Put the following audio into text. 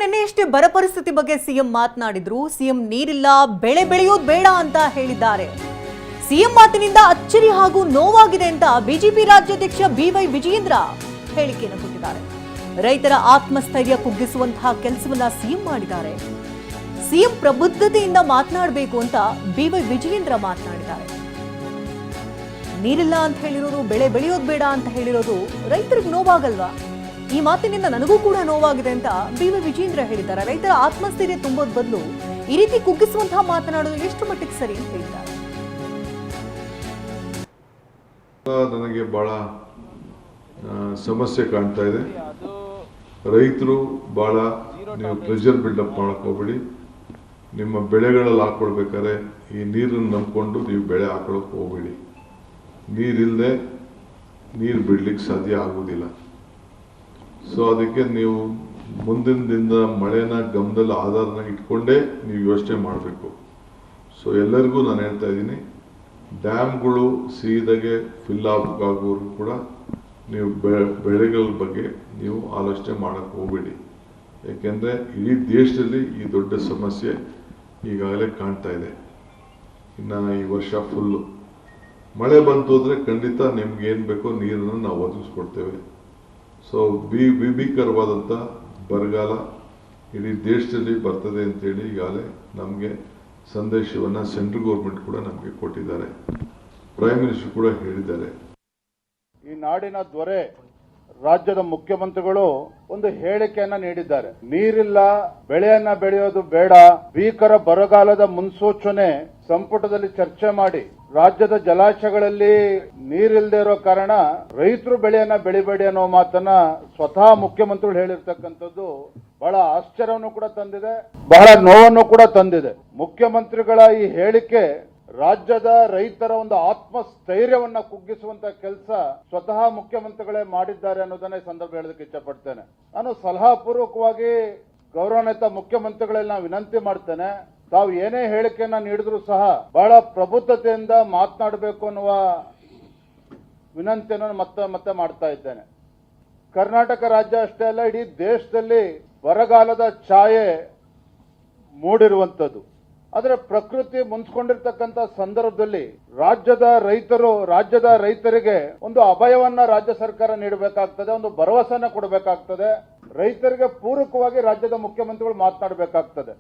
ನಿನ್ನೆಯಷ್ಟೇ ಬರ ಪರಿಸ್ಥಿತಿ ಬಗ್ಗೆ ಸಿಎಂ ಮಾತನಾಡಿದ್ರು. ಸಿಎಂ ನೀರಿಲ್ಲ, ಬೆಳೆ ಬೆಳೆಯೋದು ಬೇಡ ಅಂತ ಹೇಳಿದ್ದಾರೆ. ಸಿಎಂ ಮಾತಿನಿಂದ ಅಚ್ಚರಿ ಹಾಗೂ ನೋವಾಗಿದೆ ಅಂತ ಬಿಜೆಪಿ ರಾಜ್ಯಾಧ್ಯಕ್ಷ ಬಿವೈ ವಿಜಯೇಂದ್ರ ಹೇಳಿಕೆಯನ್ನು ಕೊಟ್ಟಿದ್ದಾರೆ. ರೈತರ ಆತ್ಮಸ್ಥೈರ್ಯ ಕುಗ್ಗಿಸುವಂತಹ ಕೆಲಸವನ್ನ ಸಿಎಂ ಮಾಡಿದ್ದಾರೆ. ಸಿಎಂ ಪ್ರಬುದ್ಧತೆಯಿಂದ ಮಾತನಾಡಬೇಕು ಅಂತ ಬಿವೈ ವಿಜಯೇಂದ್ರ ಮಾತನಾಡಿದ್ದಾರೆ. ನೀರಿಲ್ಲ ಅಂತ ಹೇಳಿರೋದು, ಬೆಳೆ ಬೆಳೆಯೋದು ಬೇಡ ಅಂತ ಹೇಳಿರೋದು ರೈತರಿಗೆ ನೋವಾಗಲ್ವಾ? ಈ ಮಾತಿನಿಂದ ನನಗೂ ಕೂಡ ನೋವಾಗಿದೆ ಅಂತ ಬಿವೈ ವಿಜಯೇಂದ್ರ ಹೇಳಿದ್ದಾರೆ. ರೈತರ ಆತ್ಮಸ್ಥೈರ್ಯ ತುಂಬೋದ್ ಬದಲು ಈ ರೀತಿ ಕುಗ್ಗಿಸುವಂತಹ ಮಾತನಾಡೋದು ಎಷ್ಟು ಮಟ್ಟಿಗೆ ಸರಿ ಅಂತ ಹೇಳಿದ್ದಾರೆ. ನನಗೆ ಬಹಳ ಸಮಸ್ಯೆ ಕಾಣ್ತಾ ಇದೆ. ರೈತರು ಬಹಳ ನೀವು ಪ್ರೆಷರ್ ಬಿಲ್ಡಪ್ ಮಾಡಕ್ ಹೋಗ್ಬೇಡಿ. ನಿಮ್ಮ ಬೆಳೆಗಳಲ್ಲಿ ಹಾಕೊಳ್ಬೇಕಾದ್ರೆ ಈ ನೀರನ್ನು ನಂಬ್ಕೊಂಡು ನೀವು ಬೆಳೆ ಹಾಕೊಳಕ್ ಹೋಗ್ಬೇಡಿ. ನೀರಿಲ್ಲದೆ ನೀರು ಬಿಡ್ಲಿಕ್ಕೆ ಸಾಧ್ಯ ಆಗುವುದಿಲ್ಲ. ಸೊ ಅದಕ್ಕೆ ನೀವು ಮುಂದಿನ ದಿನದ ಮಳೆನ ಗಮನದಲ್ಲಿ ಆಧಾರನ ಇಟ್ಕೊಂಡೇ ನೀವು ಯೋಚನೆ ಮಾಡಬೇಕು. ಸೊ ಎಲ್ಲರಿಗೂ ನಾನು ಹೇಳ್ತಾ ಇದ್ದೀನಿ, ಡ್ಯಾಮ್ಗಳು ಸೀದಾಗೆ ಫಿಲ್ ಆಗೋವರೆಗೂ ಕೂಡ ನೀವು ಬೆಳೆಗಳ ಬಗ್ಗೆ ನೀವು ಆಲೋಚನೆ ಮಾಡಕ್ಕೆ ಹೋಗಬೇಡಿ. ಯಾಕೆಂದರೆ ಇಡೀ ದೇಶದಲ್ಲಿ ಈ ದೊಡ್ಡ ಸಮಸ್ಯೆ ಈಗಾಗಲೇ ಕಾಣ್ತಾ ಇದೆ. ಇನ್ನು ಈ ವರ್ಷ ಫುಲ್ಲು ಮಳೆ ಬಂತು ಅಂದರೆ ಖಂಡಿತ ನಿಮ್ಗೆ ಏನು ಬೇಕೋ ನೀರನ್ನು ನಾವು ಒದಗಿಸ್ಕೊಡ್ತೇವೆ. ಸೊ ಭೀಕರವಾದಂಥ ಬರಗಾಲ ಇಡೀ ದೇಶದಲ್ಲಿ ಬರ್ತದೆ ಅಂತೇಳಿ ಈಗಾಗಲೇ ನಮಗೆ ಸಂದೇಶವನ್ನು ಸೆಂಟ್ರಲ್ ಗೌರ್ಮೆಂಟ್ ಕೂಡ ನಮಗೆ ಕೊಟ್ಟಿದ್ದಾರೆ. ಪ್ರೈಮ್ ಮಿನಿಸ್ಟರ್ ಕೂಡ ಹೇಳಿದ್ದಾರೆ. ಈ ನಾಡಿನ ದೊರೆ ರಾಜ್ಯದ ಮುಖ್ಯಮಂತ್ರಿಗಳು ಒಂದು ಹೇಳಿಕೆಯನ್ನ ನೀಡಿದ್ದಾರೆ. ನೀರಿಲ್ಲ, ಬೆಳೆಯನ್ನ ಬೆಳೆಯೋದು ಬೇಡ, ಭೀಕರ ಬರಗಾಲದ ಮುನ್ಸೂಚನೆ ಸಂಪುಟದಲ್ಲಿ ಚರ್ಚೆ ಮಾಡಿ ರಾಜ್ಯದ ಜಲಾಶಯಗಳಲ್ಲಿ ನೀರಿಲ್ಲದೆ ಇರೋ ಕಾರಣ ರೈತರು ಬೆಳೆಯನ್ನ ಬೆಳಿಬೇಡಿ ಅನ್ನೋ ಮಾತನ್ನ ಸ್ವತಃ ಮುಖ್ಯಮಂತ್ರಿಗಳು ಹೇಳಿರ್ತಕ್ಕಂಥದ್ದು ಬಹಳ ಆಶ್ಚರ್ಯವನ್ನು ಕೂಡ ತಂದಿದೆ, ಬಹಳ ನೋವನ್ನು ಕೂಡ ತಂದಿದೆ. ಮುಖ್ಯಮಂತ್ರಿಗಳ ಈ ಹೇಳಿಕೆ ರಾಜ್ಯದ ರೈತರ ಒಂದು ಆತ್ಮಸ್ಥೈರ್ಯವನ್ನ ಕುಗ್ಗಿಸುವಂತ ಕೆಲಸ ಸ್ವತಃ ಮುಖ್ಯಮಂತ್ರಿಗಳೇ ಮಾಡಿದ್ದಾರೆ ಅನ್ನೋದನ್ನ ಈ ಸಂದರ್ಭ ಹೇಳೋದಕ್ಕೆ ಇಷ್ಟಪಡ್ತೇನೆ. ನಾನು ಸಲಹಾಪೂರ್ವಕವಾಗಿ ಗೌರವಾನ್ವಿತ ಮುಖ್ಯಮಂತ್ರಿಗಳಲ್ಲಿ ನಾನು ವಿನಂತಿ ಮಾಡ್ತೇನೆ, ತಾವು ಏನೇ ಹೇಳಿಕೆಯನ್ನ ನೀಡಿದ್ರು ಸಹ ಬಹಳ ಪ್ರಬುದ್ಧತೆಯಿಂದ ಮಾತನಾಡಬೇಕು ಅನ್ನುವ ವಿನಂತಿಯನ್ನು ಮತ್ತೆ ಮಾಡ್ತಾ ಇದ್ದೇನೆ. ಕರ್ನಾಟಕ ರಾಜ್ಯ ಅಷ್ಟೇ ಅಲ್ಲ, ಇಡೀ ದೇಶದಲ್ಲಿ ಬರಗಾಲದ ಛಾಯೆ ಮೂಡಿರುವಂತದ್ದು. ಆದರೆ ಪ್ರಕೃತಿ ಮುನ್ಸ್ಕೊಂಡಿರ್ತಕ್ಕಂಥ ಸಂದರ್ಭದಲ್ಲಿ ರಾಜ್ಯದ ರೈತರಿಗೆ ಒಂದು ಅಭಯವನ್ನ ರಾಜ್ಯ ಸರ್ಕಾರ ನೀಡಬೇಕಾಗ್ತದೆ, ಒಂದು ಭರವಸೆನ ಕೊಡಬೇಕಾಗ್ತದೆ. ರೈತರಿಗೆ ಪೂರಕವಾಗಿ ರಾಜ್ಯದ ಮುಖ್ಯಮಂತ್ರಿಗಳು ಮಾತನಾಡಬೇಕಾಗ್ತದೆ.